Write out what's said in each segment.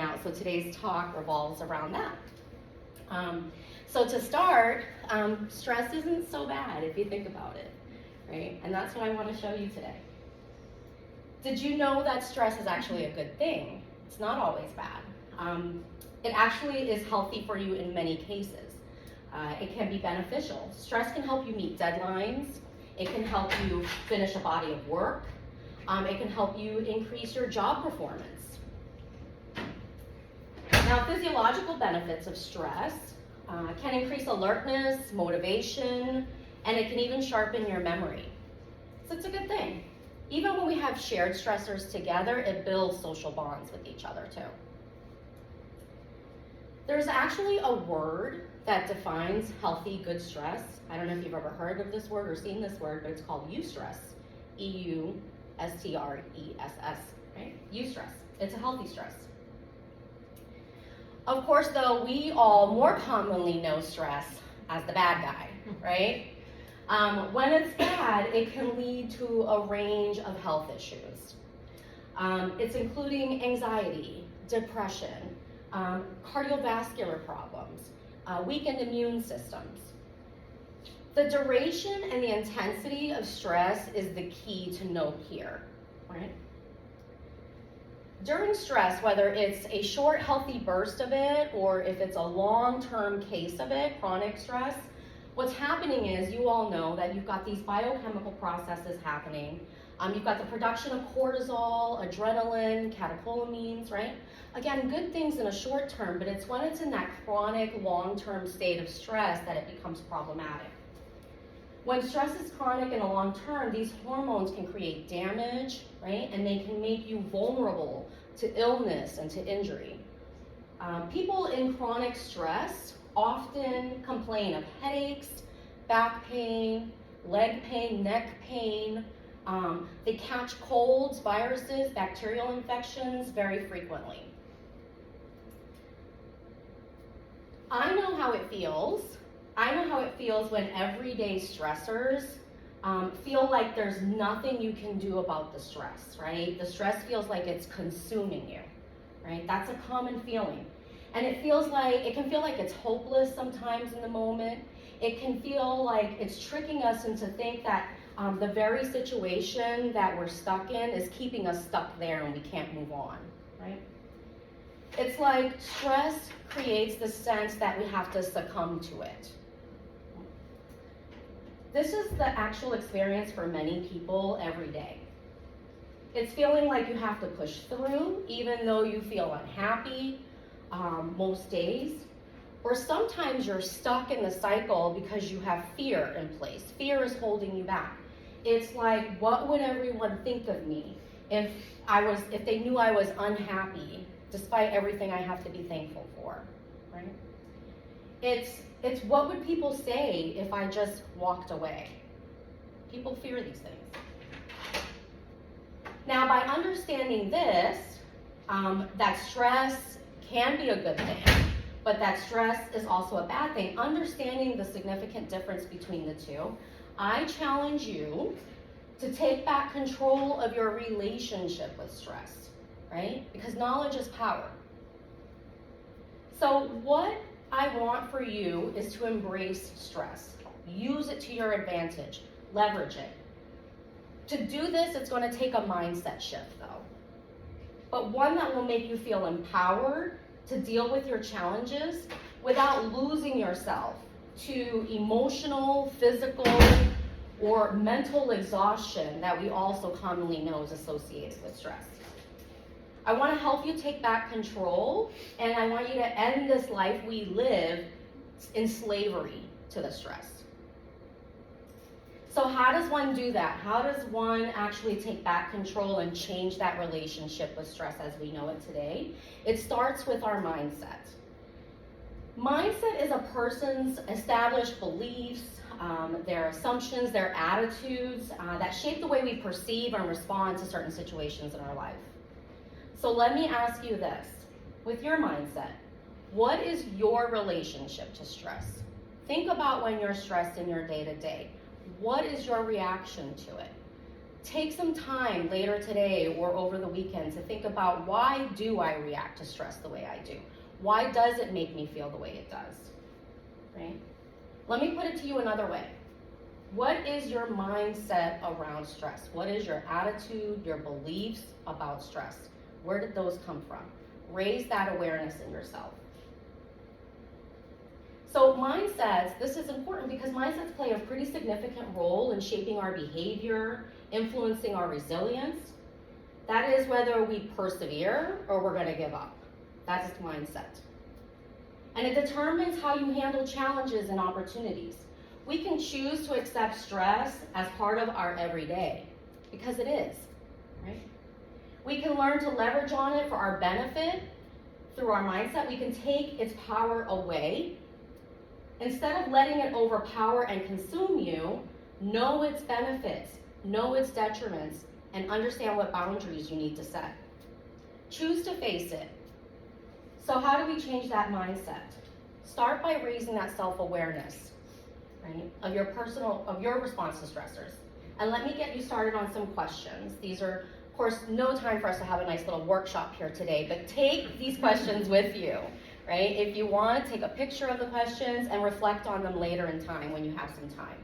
out, so today's talk revolves around that. So to start, stress isn't so bad if you think about it, right? And that's what I want to show you today. Did you know that stress is actually a good thing? It's not always bad. It actually is healthy for you in many cases. It can be beneficial. Stress can help you meet deadlines. It can help you finish a body of work. It can help you increase your job performance. Now, physiological benefits of stress can increase alertness, motivation, and it can even sharpen your memory. So it's a good thing. Even when we have shared stressors together, it builds social bonds with each other too. There's actually a word that defines healthy, good stress. I don't know if you've ever heard of this word or seen this word, but it's called eustress. E-U-S-T-R-E-S-S, right? Eustress. It's a healthy stress. Of course, though, we all more commonly know stress as the bad guy, right? When it's bad, it can lead to a range of health issues. It's including anxiety, depression, cardiovascular problems, weakened immune systems. The duration and the intensity of stress is the key to note here, right? During stress, whether it's a short, healthy burst of it, or if it's a long-term case of it, chronic stress, what's happening is, you all know that you've got these biochemical processes happening. You've got the production of cortisol, adrenaline, catecholamines, right? Again, good things in a short term, but it's when it's in that chronic, long-term state of stress that it becomes problematic. When stress is chronic and a long term, these hormones can create damage, right? And they can make you vulnerable to illness and to injury. People in chronic stress often complain of headaches, back pain, leg pain, neck pain. They catch colds, viruses, bacterial infections very frequently. I know how it feels. I know how it feels when everyday stressors feel like there's nothing you can do about the stress, right? The stress feels like it's consuming you, right? That's a common feeling. And it can feel like it's hopeless sometimes in the moment. It can feel like it's tricking us into think that the very situation that we're stuck in is keeping us stuck there and we can't move on, right? It's like stress creates the sense that we have to succumb to it. This is the actual experience for many people every day. It's feeling like you have to push through, even though you feel unhappy most days. Or sometimes you're stuck in the cycle because you have fear in place. Fear is holding you back. It's like, what would everyone think of me if they knew I was unhappy, despite everything I have to be thankful for, right? It's what would people say if I just walked away? People fear these things. Now, by understanding this, that stress can be a good thing, but that stress is also a bad thing, understanding the significant difference between the two, I challenge you to take back control of your relationship with stress, right? Because knowledge is power. So what I want for you is to embrace stress. Use it to your advantage. Leverage it. To do this, it's going to take a mindset shift, though. But one that will make you feel empowered to deal with your challenges without losing yourself to emotional, physical, or mental exhaustion that we also commonly know is associated with stress. I want to help you take back control, and I want you to end this life we live in slavery to the stress. So how does one do that? How does one actually take back control and change that relationship with stress as we know it today? It starts with our mindset. Mindset is a person's established beliefs, their assumptions, their attitudes that shape the way we perceive and respond to certain situations in our life. So let me ask you this, with your mindset, what is your relationship to stress? Think about when you're stressed in your day-to-day. What is your reaction to it? Take some time later today or over the weekend to think about, why do I react to stress the way I do? Why does it make me feel the way it does, right? Let me put it to you another way. What is your mindset around stress? What is your attitude, your beliefs about stress? Where did those come from? Raise that awareness in yourself. So mindsets, this is important because mindsets play a pretty significant role in shaping our behavior, influencing our resilience. That is whether we persevere or we're going to give up. That's mindset. And it determines how you handle challenges and opportunities. We can choose to accept stress as part of our everyday, because it is, right? We can learn to leverage on it for our benefit through our mindset. We can take its power away. Instead of letting it overpower and consume you, know its benefits, know its detriments, and understand what boundaries you need to set. Choose to face it. So how do we change that mindset? Start by raising that self-awareness, right, of your response to stressors. And let me get you started on some questions. These are, of course, no time for us to have a nice little workshop here today, but take these questions with you, right? If you want, take a picture of the questions and reflect on them later in time when you have some time.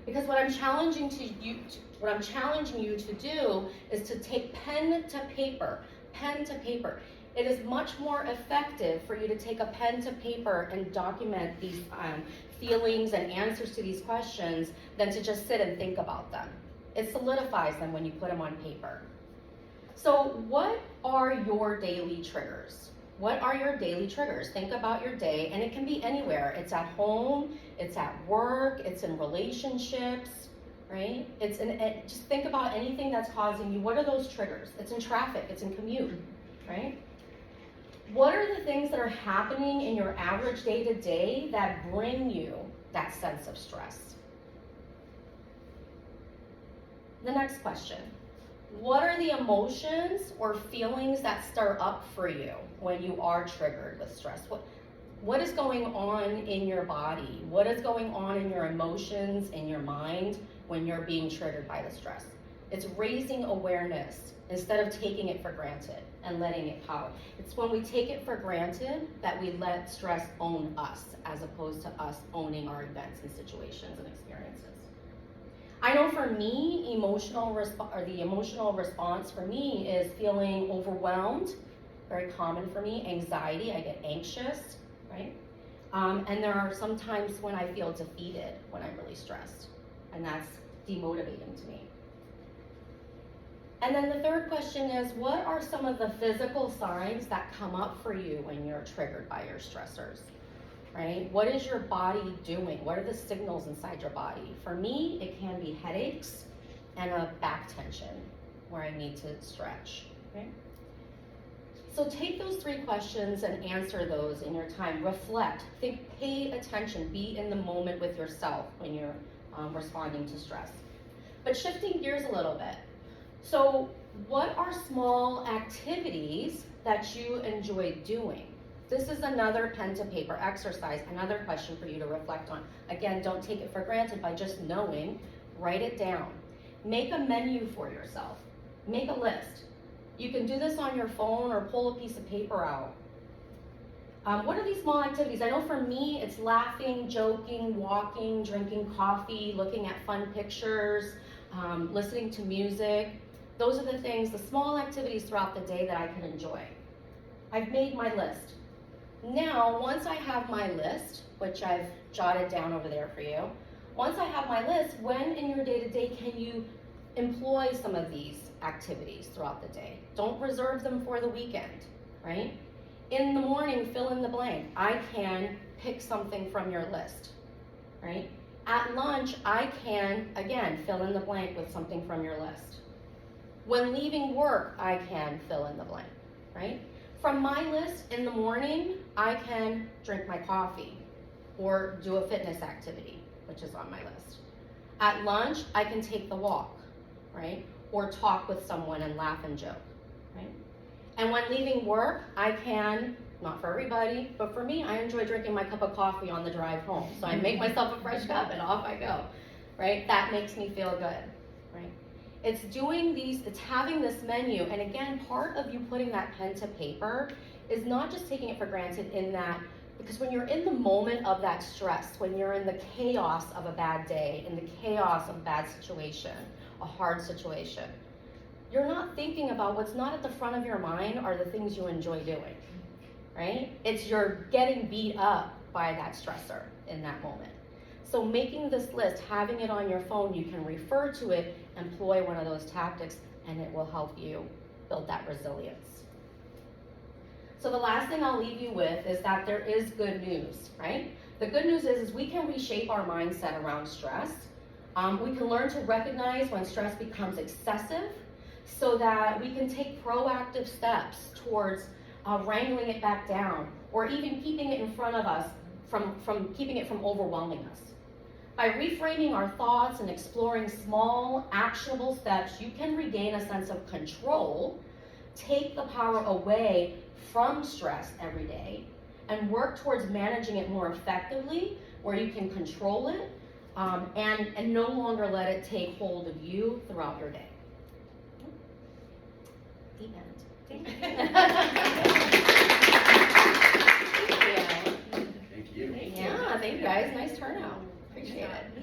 Because what I'm challenging you to do is to take pen to paper. It is much more effective for you to take a pen to paper and document these feelings and answers to these questions than to just sit and think about them. It solidifies them when you put them on paper. So what are your daily triggers? What are your daily triggers? Think about your day, and it can be anywhere. It's at home, it's at work, it's in relationships, right? Just think about anything that's causing you. What are those triggers? It's in traffic, it's in commute, right? What are the things that are happening in your average day-to-day that bring you that sense of stress? The next question. What are the emotions or feelings that stir up for you when you are triggered with stress? What is going on in your body? What is going on in your emotions, in your mind, when you're being triggered by the stress? It's raising awareness instead of taking it for granted and letting it power. It's when we take it for granted that we let stress own us, as opposed to us owning our events and situations and experiences. I know for me, the emotional response for me is feeling overwhelmed, very common for me. Anxiety, I get anxious, right? And there are some times when I feel defeated when I'm really stressed, and that's demotivating to me. And then the third question is, what are some of the physical signs that come up for you when you're triggered by your stressors? Right? What is your body doing? What are the signals inside your body? For me, it can be headaches and a back tension where I need to stretch. Okay? So take those three questions and answer those in your time. Reflect, think, pay attention, be in the moment with yourself when you're responding to stress. But shifting gears a little bit. So what are small activities that you enjoy doing? This is another pen to paper exercise, another question for you to reflect on. Again, don't take it for granted by just knowing, write it down. Make a menu for yourself, make a list. You can do this on your phone or pull a piece of paper out. What are these small activities? I know for me, it's laughing, joking, walking, drinking coffee, looking at fun pictures, listening to music. Those are the things, the small activities throughout the day that I can enjoy. I've made my list. Now, once I have my list, which I've jotted down over there for you, once I have my list, when in your day-to-day can you employ some of these activities throughout the day? Don't reserve them for the weekend, right? In the morning, fill in the blank. I can pick something from your list, right? At lunch, I can, again, fill in the blank with something from your list. When leaving work, I can fill in the blank, right? From my list in the morning, I can drink my coffee or do a fitness activity, which is on my list. At lunch, I can take the walk, right? Or talk with someone and laugh and joke, right? And when leaving work, I can, not for everybody, but for me, I enjoy drinking my cup of coffee on the drive home. So I make myself a fresh cup and off I go, right? That makes me feel good, right? It's doing these, it's having this menu, and again, part of you putting that pen to paper is not just taking it for granted in that, because when you're in the moment of that stress, when you're in the chaos of a bad day, in the chaos of a bad situation, a hard situation, you're not thinking about what's not at the front of your mind are the things you enjoy doing, right? It's you're getting beat up by that stressor in that moment. So making this list, having it on your phone, you can refer to it, employ one of those tactics, and it will help you build that resilience. So the last thing I'll leave you with is that there is good news, right? The good news is we can reshape our mindset around stress. We can learn to recognize when stress becomes excessive so that we can take proactive steps towards wrangling it back down, or even keeping it in front of us from keeping it from overwhelming us. By reframing our thoughts and exploring small, actionable steps, you can regain a sense of control, take the power away from stress every day, and work towards managing it more effectively, where you can control it and no longer let it take hold of you throughout your day. The end. Thank you. Yeah, thank you guys. Nice turnout. Appreciate it.